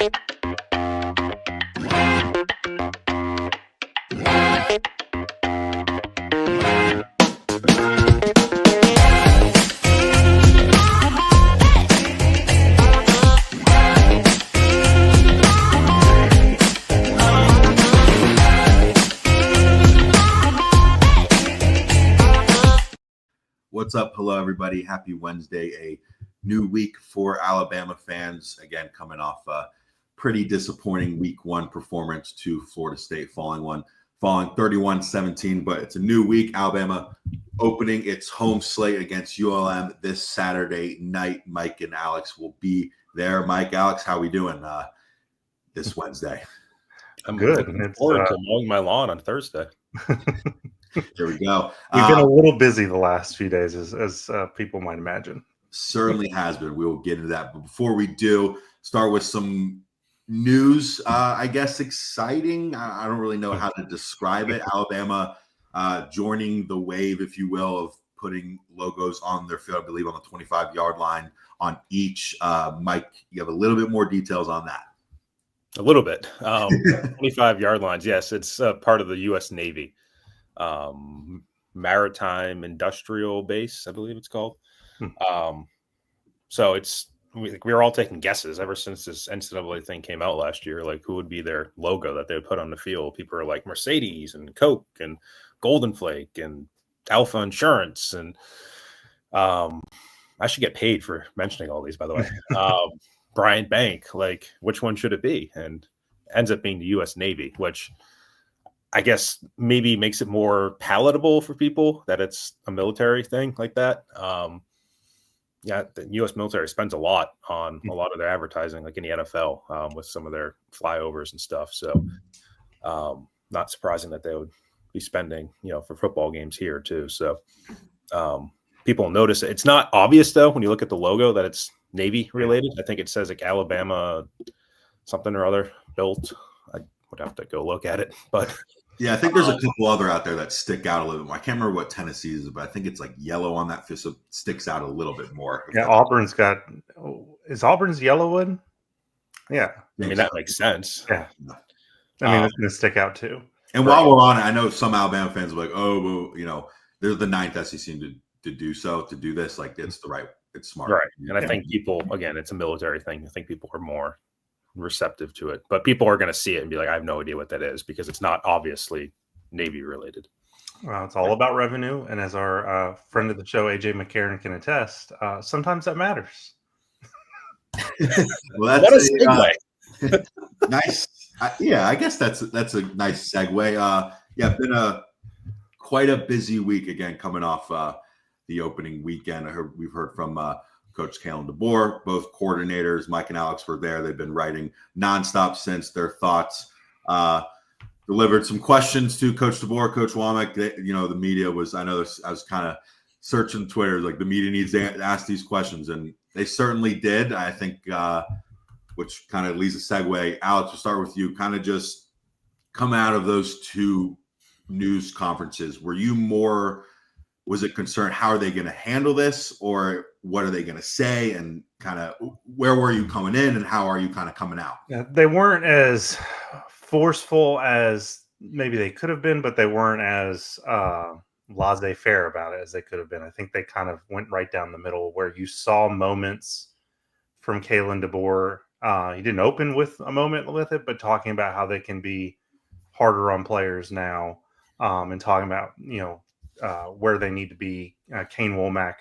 What's up? Hello, everybody. Happy Wednesday. A new week for Alabama fans. Again, coming off a pretty disappointing week one performance to Florida State, falling 31-17. But it's a new week. Alabama opening its home slate against ULM this Saturday night. Mike and Alex will be there. Mike, Alex, how we doing this Wednesday? I'm good. Looking forward to mowing my lawn on Thursday. There we go. We've been a little busy the last few days, as people might imagine. Certainly has been. We will get into that. But before we do, start with some news, I guess exciting. I don't really know how to describe it. Alabama joining the wave, if you will, of putting logos on their field, I believe on the 25-yard line on each. Mike, you have a little bit more details on that. A little bit. 25-yard lines. Yes, it's part of the U.S. Navy. Maritime Industrial Base, I believe it's called. So we were all taking guesses ever since this NCAA thing came out last year, like who would be their logo that they would put on the field. People are like Mercedes and Coke and Golden Flake and Alpha Insurance. And I should get paid for mentioning all these, by the way. Bryant Bank, like which one should it be? And ends up being the U.S. Navy, which I guess maybe makes it more palatable for people that it's a military thing like that. Yeah, the U.S. military spends a lot on a lot of their advertising, like in the NFL, with some of their flyovers and stuff. So not surprising that they would be spending, for football games here too. So people notice it. It's not obvious though when you look at the logo that it's Navy related. I think it says like Alabama something or other built. I would have to go look at it, but. Yeah, I think there's a couple other out there that stick out a little bit more. I can't remember what Tennessee is, but I think it's like yellow on that fist, so it sticks out a little bit more. Yeah, Auburn's got – is Auburn's yellow one? Yeah. I mean, that makes sense. Yeah. I mean, it's going to stick out too. And while we're on it, I know some Alabama fans are like, oh, well, they're the ninth SEC to do so, to do this. Like, it's it's smart. Right. And I think people, again, it's a military thing. I think people are more receptive to it, but people are going to see it and be like, I have no idea what that is because it's not obviously Navy related. Well, it's all about revenue, and as our friend of the show AJ McCarron can attest, sometimes that matters. Well, that's a segue. Nice. I guess that's a nice segue. Been quite a busy week again coming off the opening weekend. We've heard from Coach Kalen DeBoer, both coordinators. Mike and Alex were there. They've been writing nonstop since. Their thoughts. Delivered some questions to Coach DeBoer, Coach Wommack. The media was. I was kind of searching Twitter, like the media needs to ask these questions, and they certainly did. I think, which kind of leads a segue. Alex, we'll start with you. Kind of just come out of those two news conferences. Were you more? Was it concerned? How are they going to handle this, or what are they going to say? And kind of where were you coming in, and how are you kind of coming out? Yeah, they weren't as forceful as maybe they could have been, but they weren't as laissez-faire about it as they could have been. I think they kind of went right down the middle where you saw moments from Kalen DeBoer. He didn't open with a moment with it, but talking about how they can be harder on players now, and talking about, where they need to be. Kane Wommack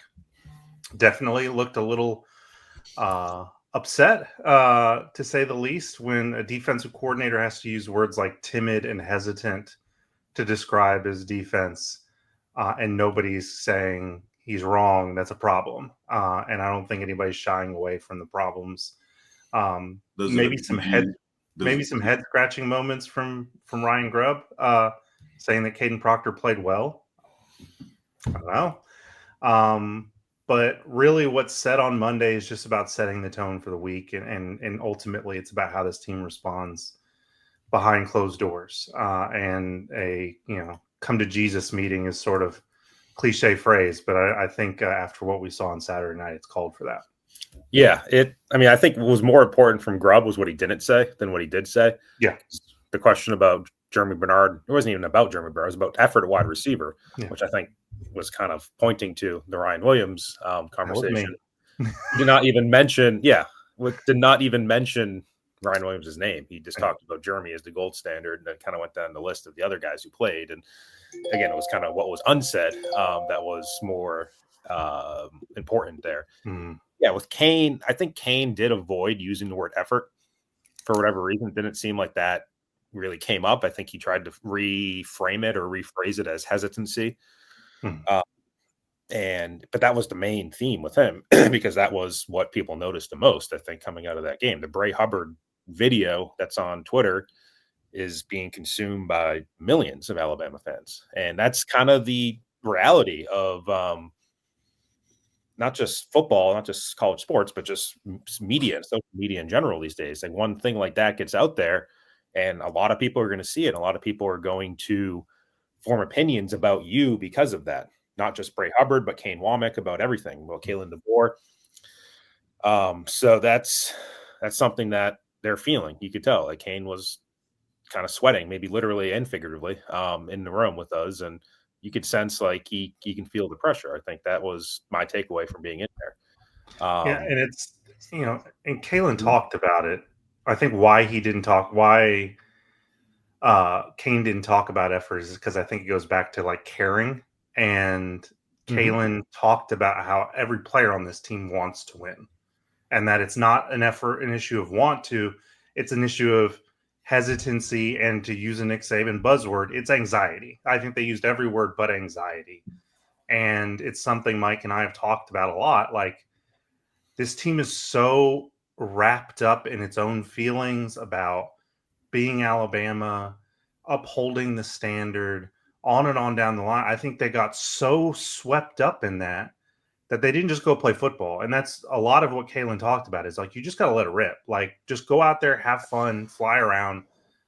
definitely looked a little upset, to say the least, when a defensive coordinator has to use words like timid and hesitant to describe his defense, and nobody's saying he's wrong. That's a problem. And I don't think anybody's shying away from the problems. Maybe some head scratching moments from Ryan Grubb, saying that Caden Proctor played well. I don't know. But really what's said on Monday is just about setting the tone for the week. And ultimately it's about how this team responds behind closed doors. And a, come to Jesus meeting is sort of cliche phrase, but I think after what we saw on Saturday night, it's called for that. Yeah, I think what was more important from Grubb was what he didn't say than what he did say. Yeah. The question about Jeremy Bernard, it wasn't even about Jeremy Bernard, it was about effort at wide receiver, which I think was kind of pointing to the Ryan Williams conversation. Did not even mention Ryan Williams' name. He just talked about Jeremy as the gold standard, and then kind of went down the list of the other guys who played. And again, it was kind of what was unsaid that was more important there. Yeah, with Kane, I think Kane did avoid using the word effort for whatever reason. It didn't seem like that really came up. I think he tried to reframe it or rephrase it as hesitancy. But that was the main theme with him because that was what people noticed the most, I think, coming out of that game. The Bray Hubbard video that's on Twitter is being consumed by millions of Alabama fans. And that's kind of the reality of not just football, not just college sports, but just media, social media in general these days. Like one thing like that gets out there and a lot of people are going to see it. A lot of people are going to form opinions about you because of that. Not just Bray Hubbard, but Kane Wommack, about everything. Well, Kalen DeBoer. So that's something that they're feeling. You could tell like Kane was kind of sweating, maybe literally and figuratively, in the room with us. And you could sense like he can feel the pressure. I think that was my takeaway from being in there. And it's, and Kalen talked about it. I think why Kane didn't talk about effort is because I think it goes back to like caring. And Kalen talked about how every player on this team wants to win, and that it's not an issue of want to, it's an issue of hesitancy, and to use a Nick Saban buzzword, it's anxiety. I think they used every word but anxiety. And it's something Mike and I have talked about a lot. Like, this team is so wrapped up in its own feelings about being Alabama, upholding the standard, on and on down the line. I think they got so swept up in that they didn't just go play football. And that's a lot of what Kalen talked about, is like, you just got to let it rip. Like, just go out there, have fun, fly around,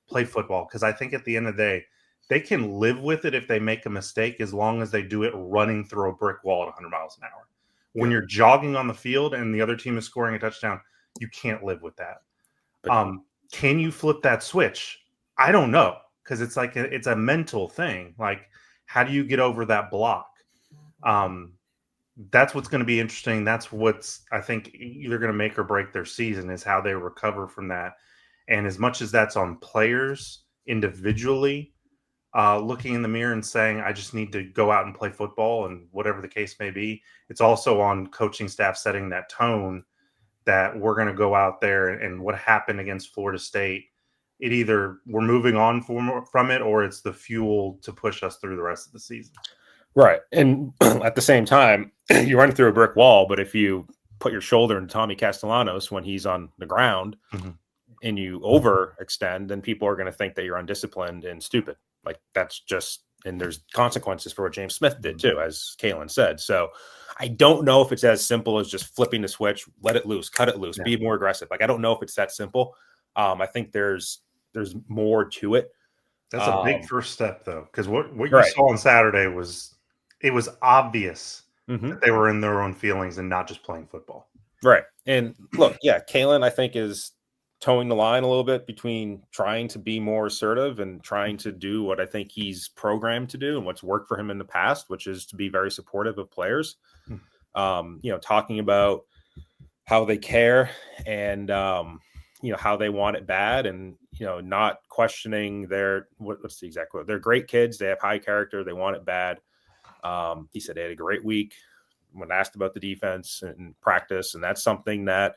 play football. Because I think at the end of the day, they can live with it if they make a mistake, as long as they do it running through a brick wall at 100 miles an hour. When you're jogging on the field and the other team is scoring a touchdown, you can't live with that. Can you flip that switch? I don't know, because it's like it's a mental thing. Like, how do you get over that block? That's what's going to be interesting. That's what's, I think, either going to make or break their season, is how they recover from that. And as much as that's on players individually, looking in the mirror and saying, I just need to go out and play football, and whatever the case may be, it's also on coaching staff setting that tone that we're going to go out there, and what happened against Florida State, it either we're moving on from it, or it's the fuel to push us through the rest of the season. Right. And at the same time, you run through a brick wall, but if you put your shoulder in Tommy Castellanos when he's on the ground and you overextend, then people are going to think that you're undisciplined and stupid. Like, that's just, and there's consequences for what James Smith did too, as Kalen said. So I don't know if it's as simple as just flipping the switch, let it loose, cut it loose, be more aggressive. Like, I don't know if it's that simple. I think there's more to it. That's a big first step, though, because what you saw on Saturday was, it was obvious that they were in their own feelings and not just playing football. Right. And look, Kalen, I think, is towing the line a little bit between trying to be more assertive and trying to do what I think he's programmed to do and what's worked for him in the past, which is to be very supportive of players. Talking about how they care and, how they want it bad, and, not questioning what's the exact quote? They're great kids. They have high character. They want it bad. He said they had a great week when asked about the defense and practice. And that's something that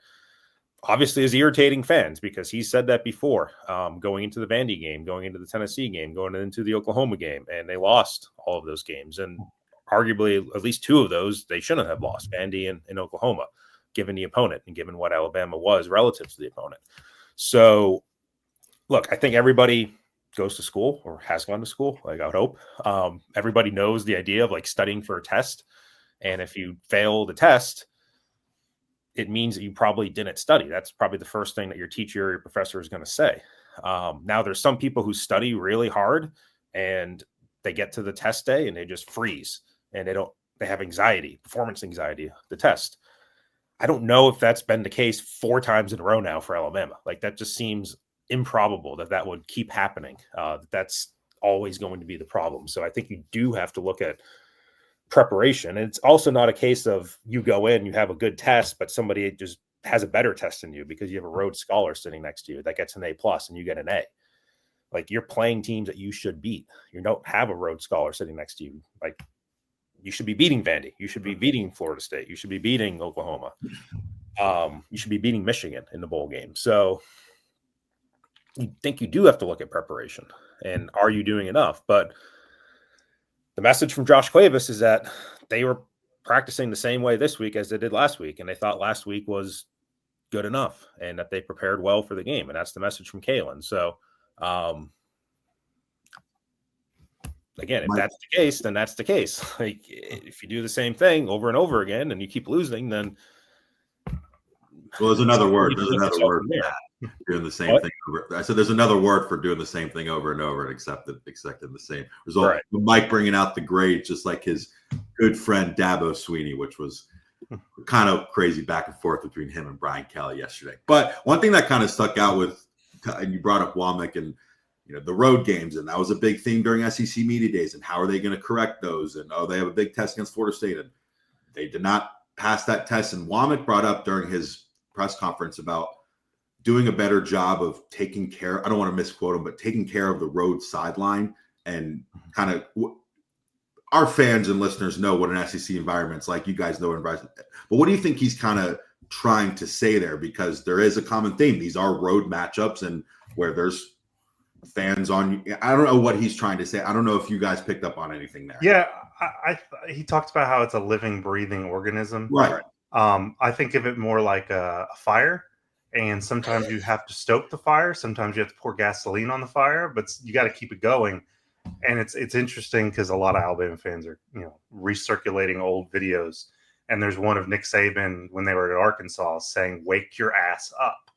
obviously is irritating fans, because he said that before, going into the Vandy game, going into the Tennessee game, going into the Oklahoma game, and they lost all of those games. And arguably at least two of those they shouldn't have lost, Vandy and Oklahoma, given the opponent and given what Alabama was relative to the opponent. So look, I think everybody goes to school or has gone to school. Like, I would hope everybody knows the idea of like studying for a test. And if you fail the test, it means that you probably didn't study. That's probably the first thing that your teacher or your professor is going to say. Now there's some people who study really hard and they get to the test day and they just freeze and they have anxiety, performance anxiety, the test. I don't know if that's been the case 4 times in a row now for Alabama. Like, that just seems improbable that would keep happening. That's always going to be the problem. So I think you do have to look at preparation. And it's also not a case of you go in, you have a good test, but somebody just has a better test than you because you have a Rhodes Scholar sitting next to you that gets an A+ and you get an A. Like, you're playing teams that you should beat. You don't have a Rhodes Scholar sitting next to you. Like, you should be beating Vandy. You should be beating Florida State. You should be beating Oklahoma. You should be beating Michigan in the bowl game. So you think you do have to look at preparation and are you doing enough? But the message from Josh Cuevas is that they were practicing the same way this week as they did last week. And they thought last week was good enough and that they prepared well for the game. And that's the message from Kalen. So, again, if that's the case, then that's the case. Like, if you do the same thing over and over again and you keep losing, then there's another word. There's another word for that. Doing the same thing. I said there's another word for doing the same thing over and over and expecting the same result. Right. Mike bringing out the grades, just like his good friend Dabo Sweeney, which was kind of crazy back and forth between him and Brian Kelly yesterday. But one thing that kind of stuck out with, and you brought up Wommack and the road games, and that was a big theme during SEC media days. And how are they going to correct those? And they have a big test against Florida State, and they did not pass that test. And Wommack brought up during his press conference about doing a better job of taking care. I don't want to misquote him, but taking care of the road sideline and kind of our fans and listeners know what an SEC environment's like. You guys know what but what do you think he's kind of trying to say there? Because there is a common theme. These are road matchups and where there's fans on. I don't know what he's trying to say. I don't know if you guys picked up on anything there. Yeah, he talked about how it's a living, breathing organism. Right. I think of it more like a fire. And sometimes you have to stoke the fire. Sometimes you have to pour gasoline on the fire, but you got to keep it going. And it's interesting because a lot of Alabama fans are, recirculating old videos. And there's one of Nick Saban when they were at Arkansas saying, "Wake your ass up."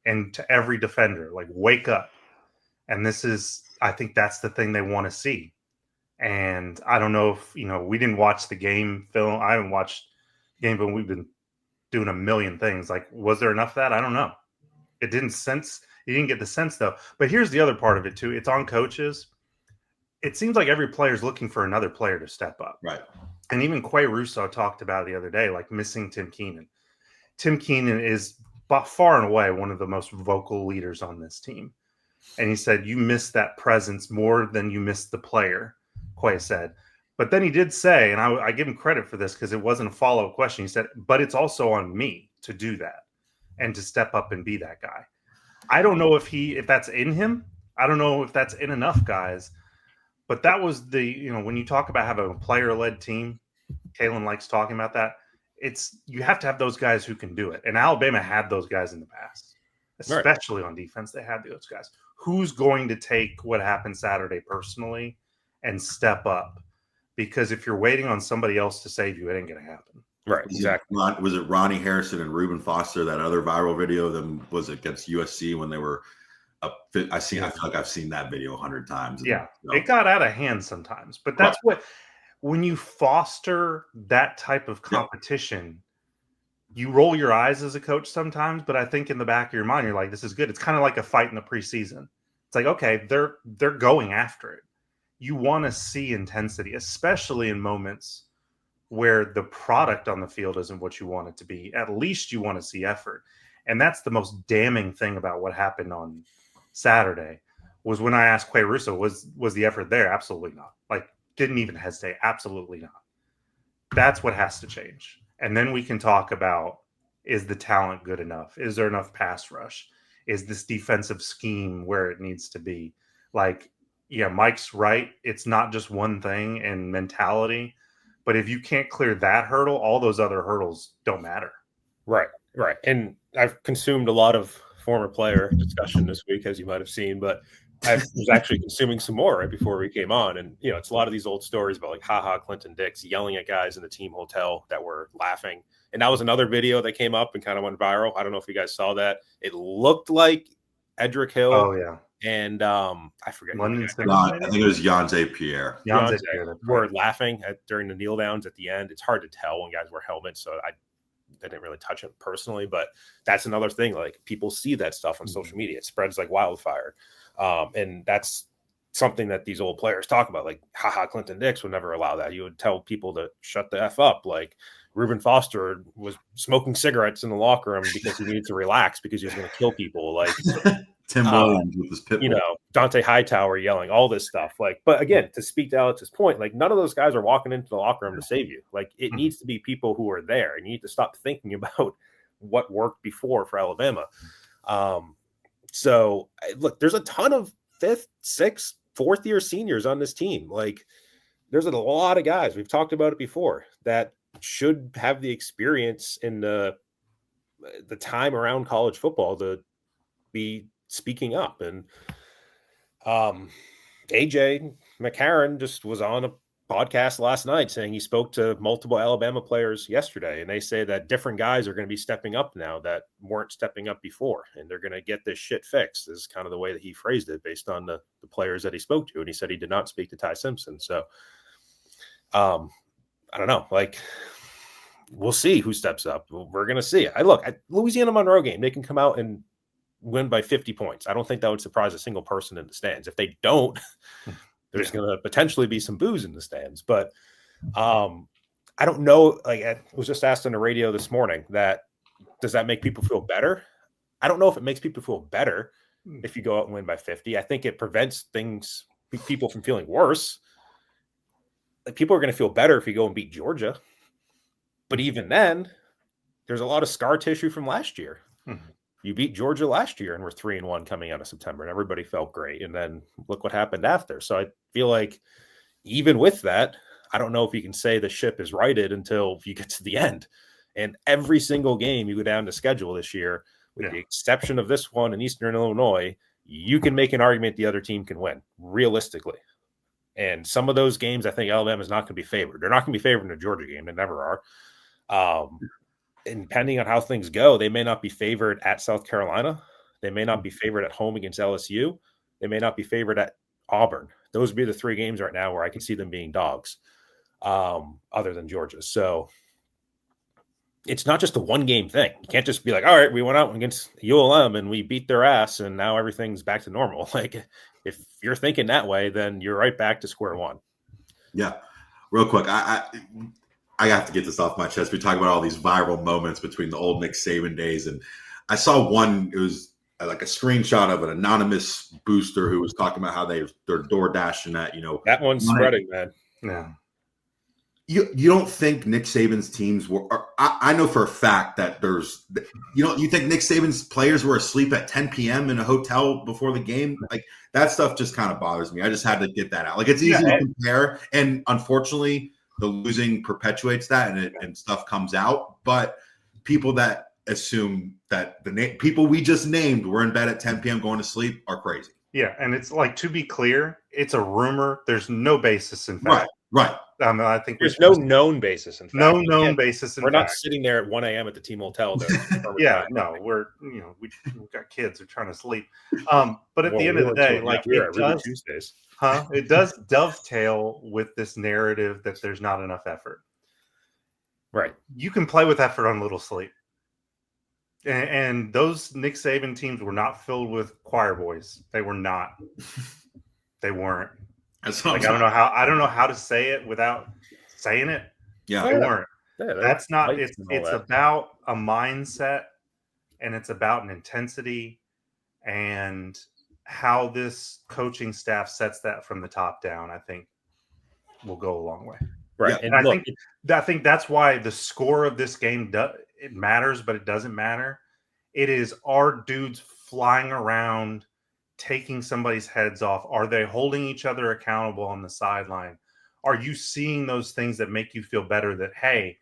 And to every defender, like, wake up. And I think that's the thing they want to see. And I don't know if, we didn't watch the game film. I haven't watched the game, but we've been doing a million things. Like, was there enough of that? I don't know. It didn't sense. You didn't get the sense though. But here's the other part of it too. It's on coaches. It seems like every player is looking for another player to step up. Right. And even Quay Russo talked about it the other day, like missing Tim Keenan. Tim Keenan is by far and away one of the most vocal leaders on this team. And he said, you miss that presence more than you miss the player, Quay said. But then he did say, and I give him credit for this because it wasn't a follow-up question. He said, but it's also on me to do that and to step up and be that guy. I don't know if that's in him. I don't know if that's in enough guys. But that was when you talk about having a player-led team, Kalen likes talking about that. You have to have those guys who can do it. And Alabama had those guys in the past, especially on defense. They had those guys. Who's going to take what happened Saturday personally and step up? Because if you're waiting on somebody else to save you, it ain't going to happen. Right, exactly. Was it Ronnie Harrison and Reuben Foster, that other viral video of them, was it against USC when they were up? I feel like I've seen that video 100 times. Yeah, it got out of hand sometimes. But that's when you foster that type of competition, you roll your eyes as a coach sometimes. But I think in the back of your mind, you're like, this is good. It's kind of like a fight in the preseason. It's like, okay, they're going after it. You want to see intensity, especially in moments where the product on the field isn't what you want it to be. At least you want to see effort. And that's the most damning thing about what happened on Saturday was when I asked Quay Russo, was the effort there? Absolutely not. Like, didn't even hesitate. Absolutely not. That's what has to change. And then we can talk about, is the talent good enough? Is there enough pass rush? Is this defensive scheme where it needs to be? Like, yeah, Mike's right. It's not just one thing and mentality. But if you can't clear that hurdle, all those other hurdles don't matter. Right. And I've consumed a lot of former player discussion this week, as you might have seen, but I was actually consuming some more right before we came on. And, it's a lot of these old stories about like, Clinton Dix yelling at guys in the team hotel that were laughing. And that was another video that came up and kind of went viral. I don't know if you guys saw that. It looked like Edric Hill. Oh, yeah. And I forget. I think it was Janze Pierre. Were laughing during the kneel downs at the end. It's hard to tell when guys wear helmets. So didn't really touch him personally, but that's another thing. Like, people see that stuff on social media. It spreads like wildfire. And that's something that these old players talk about. Like, Clinton Dix would never allow that. He would tell people to shut the F up. Like, Reuben Foster was smoking cigarettes in the locker room because he needed to relax because he was going to kill people. Like, Tim Williams with his pit bull. Dante Hightower yelling, all this stuff. Like, but again, to speak to Alex's point, like, none of those guys are walking into the locker room to save you. Like, it needs to be people who are there, and you need to stop thinking about what worked before for Alabama. So look, there's a ton of 5th, 6th, 4th year seniors on this team. Like, there's a lot of guys, we've talked about it before, that should have the experience in the time around college football to be speaking up. And AJ McCarron just was on a podcast last night saying he spoke to multiple Alabama players yesterday, and they say that different guys are going to be stepping up now that weren't stepping up before, and they're going to get this shit fixed, is kind of the way that he phrased it based on the players that he spoke to. And he said he did not speak to Ty Simpson. So I don't know, like, we'll see who steps up. We're going to see. I look at Louisiana Monroe game, they can come out and win by 50 points. I don't think that would surprise a single person in the stands. If they don't, there's going to potentially be some boos in the stands. But I don't know. Like, I was just asked on the radio this morning, that does that make people feel better? I don't know if it makes people feel better if you go out and win by 50. I think it prevents people from feeling worse. Like, people are going to feel better if you go and beat Georgia. But even then, there's a lot of scar tissue from last year. You beat Georgia last year and we're 3-1 coming out of September, and everybody felt great. And then look what happened after. So I feel like even with that, I don't know if you can say the ship is righted until you get to the end. And every single game you go down the schedule this year, with the exception of this one in Eastern Illinois, you can make an argument the other team can win, realistically. And some of those games, I think Alabama is not going to be favored. They're not going to be favored in the Georgia game. They never are. And depending on how things go, they may not be favored at South Carolina. They may not be favored at home against LSU. They may not be favored at Auburn. Those would be the 3 games right now where I can see them being dogs, other than Georgia. So it's not just a one-game thing. You can't just be like, all right, we went out against ULM and we beat their ass and now everything's back to normal. Like, if you're thinking that way, then you're right back to square one. Yeah. Real quick, I have to get this off my chest. We talk about all these viral moments between the old Nick Saban days. And I saw one, it was like a screenshot of an anonymous booster who was talking about how they're door dashing at, that one's spreading, man. Yeah. You don't think Nick Saban's teams were, I know for a fact that you think Nick Saban's players were asleep at 10 p.m. in a hotel before the game? Like, that stuff just kind of bothers me. I just had to get that out. Like, it's easy to compare. And unfortunately, the losing perpetuates that, and stuff comes out. But people that assume that the people we just named were in bed at 10 p.m. going to sleep are crazy. Yeah, and it's like, to be clear, it's a rumor. There's no basis in fact. Right. I think there's no known basis in fact. No known basis in fact. We're not sitting there at 1 a.m. at the team hotel. Yeah, no, we've got kids who are trying to sleep. But at the end of the day, like, it does dovetail with this narrative that there's not enough effort. Right. You can play with effort on little sleep. And those Nick Saban teams were not filled with choir boys. They were not. They weren't. Like, I don't know how to say it without saying it. Yeah. They weren't. Yeah, that's not. It's about a mindset, and it's about an intensity, and how this coaching staff sets that from the top down, I think, will go a long way. Right. Yeah, and I think that's why the score of this game it matters, but it doesn't matter. It is, are dudes flying around, taking somebody's heads off? Are they holding each other accountable on the sideline? Are you seeing those things that make you feel better, that, hey,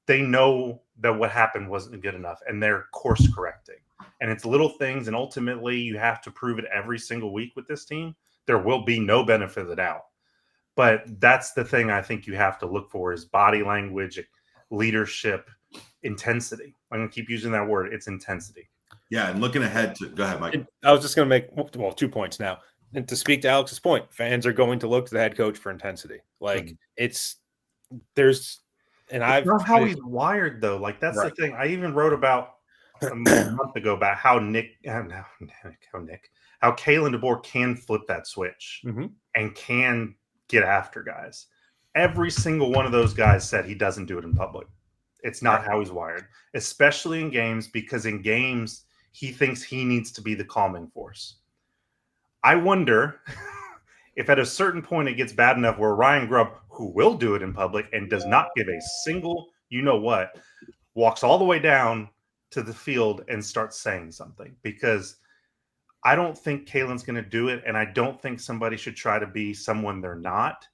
they know that what happened wasn't good enough and they're course correcting? And it's little things, and ultimately you have to prove it every single week with this team. There will be no benefit of the doubt. But that's the thing I think you have to look for, is body language, leadership, intensity. I'm going to keep using that word. It's intensity. Yeah, and looking ahead to – go ahead, Mike. I was just going to make 2 points now. And to speak to Alex's point, fans are going to look to the head coach for intensity. Like, And It's not how he's wired, though. Like, that's the thing. I even wrote about a month ago about how Kalen DeBoer can flip that switch and can get after guys. Every single one of those guys said he doesn't do it in public. It's not how he's wired, especially in games, because in games he thinks he needs to be the calming force. I wonder if at a certain point it gets bad enough where Ryan Grubb, who will do it in public and does not give a single you-know-what, walks all the way down to the field and starts saying something. Because I don't think Kalen's going to do it, and I don't think somebody should try to be someone they're not.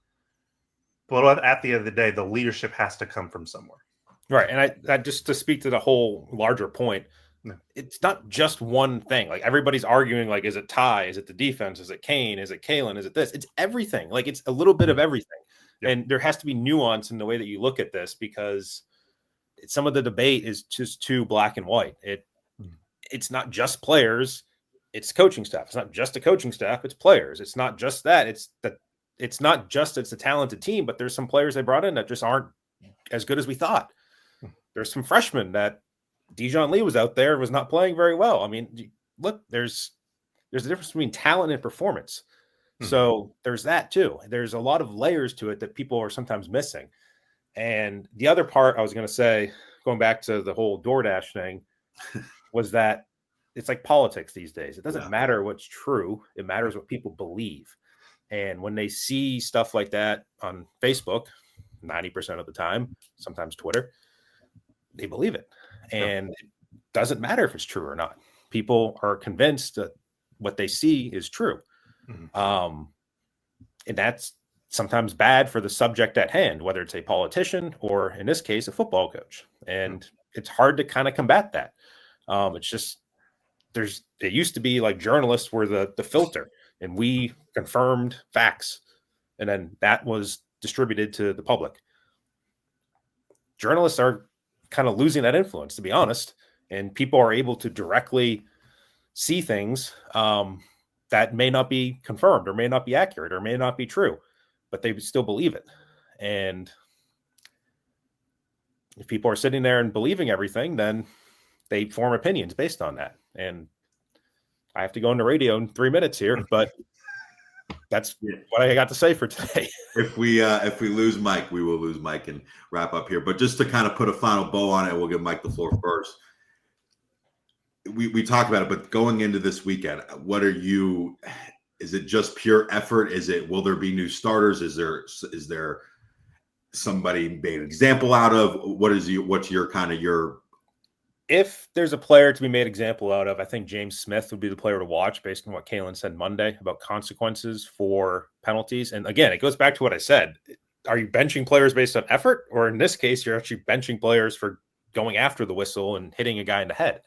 But at the end of the day, the leadership has to come from somewhere. Right. And I just to speak to the whole larger point, it's not just one thing. Like, everybody's arguing, like, is it Ty? Is it the defense? Is it Kane? Is it Kalen? Is it this? It's everything. Like, it's a little bit of everything. Yep. And there has to be nuance in the way that you look at this, because some of the debate is just too black and white. It's not just players, it's coaching staff. It's not just a coaching staff, it's players. It's not just that. It's not just it's a talented team, but there's some players they brought in that just aren't as good as we thought. There's some freshmen that Dijon Lee was out there, was not playing very well. I mean, look, there's a difference between talent and performance. So there's that too. There's a lot of layers to it that people are sometimes missing. And the other part I was going to say, going back to the whole DoorDash thing, was that it's like politics these days. It doesn't matter what's true. It matters what people believe. And when they see stuff like that on Facebook, 90% of the time, sometimes Twitter, they believe it. And it doesn't matter if it's true or not. People are convinced that what they see is true. And that's sometimes bad for the subject at hand, whether it's a politician or, in this case, a football coach. And it's hard to kind of combat that. It's just, it used to be like journalists were the filter, and we confirmed facts, and then that was distributed to the public. Journalists are kind of losing that influence, to be honest, and people are able to directly see things that may not be confirmed or may not be accurate or may not be true, but they still believe it. And if people are sitting there and believing everything, then they form opinions based on that. And I have to go into radio in 3 minutes here, but that's what I got to say for today. If we lose Mike, we will lose Mike and wrap up here. But just to kind of put a final bow on it, we'll give Mike the floor first. We talked about it, but going into this weekend, is it just pure effort? Will there be new starters? Is there somebody made an example out of? What's your if there's a player to be made example out of, I think James Smith would be the player to watch based on what Kalen said Monday about consequences for penalties. And again, it goes back to what I said. Are you benching players based on effort? Or in this case, you're actually benching players for going after the whistle and hitting a guy in the head.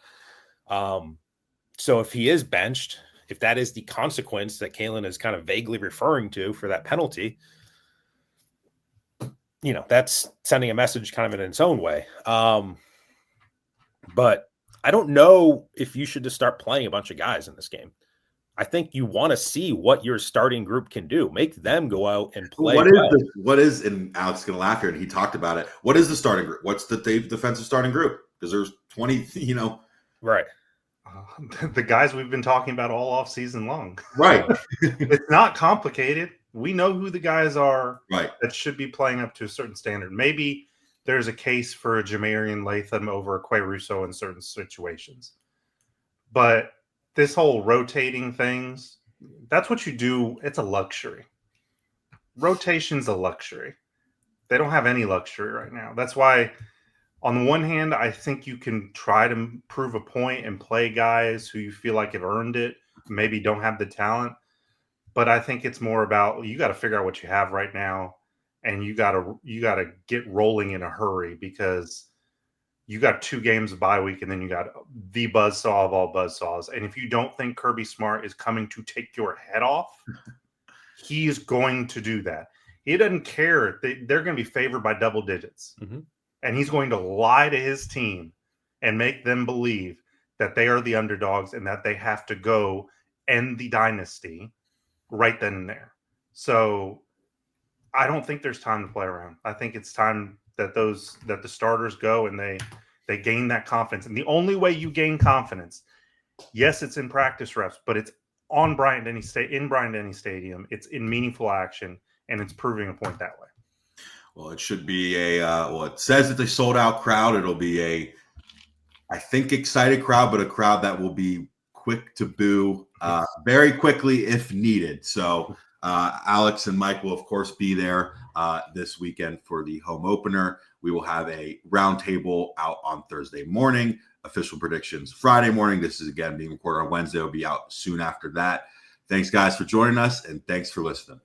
So if he is benched, if that is the consequence that Kalen is kind of vaguely referring to for that penalty, that's sending a message kind of in its own way. But I don't know if you should just start playing a bunch of guys in this game. I think you want to see what your starting group can do. Make them go out and play. What is, and Alex is going to laugh here, and he talked about it. What is the starting group? What's the defensive starting group? Because there's 20, Right. The guys we've been talking about all off season long. Right. It's not complicated. We know who the guys are that should be playing up to a certain standard. Maybe there's a case for a Jamarian Latham over a Quay Russo in certain situations. But this whole rotating things, that's what you do. It's a luxury. Rotation's a luxury. They don't have any luxury right now. That's why, on the one hand, I think you can try to prove a point and play guys who you feel like have earned it, maybe don't have the talent. But I think it's more about you got to figure out what you have right now, and you got to get rolling in a hurry, because you got 2 games of bye week, and then you got the buzzsaw of all buzzsaws. And if you don't think Kirby Smart is coming to take your head off, he's going to do that. He doesn't care. They're going to be favored by double digits. Mm-hmm. And he's going to lie to his team and make them believe that they are the underdogs and that they have to go end the dynasty right then and there. So I don't think there's time to play around. I think it's time that the starters go and they gain that confidence. And the only way you gain confidence, yes, it's in practice reps, but it's on Bryant-Denny Stadium. It's in meaningful action, and it's proving a point that way. Well, it should be it says that they sold out crowd. It'll be I think, excited crowd, but a crowd that will be quick to boo very quickly if needed. So Alex and Mike will, of course, be there this weekend for the home opener. We will have a roundtable out on Thursday morning. Official predictions Friday morning. This is, again, being recorded on Wednesday. It'll be out soon after that. Thanks, guys, for joining us, and thanks for listening.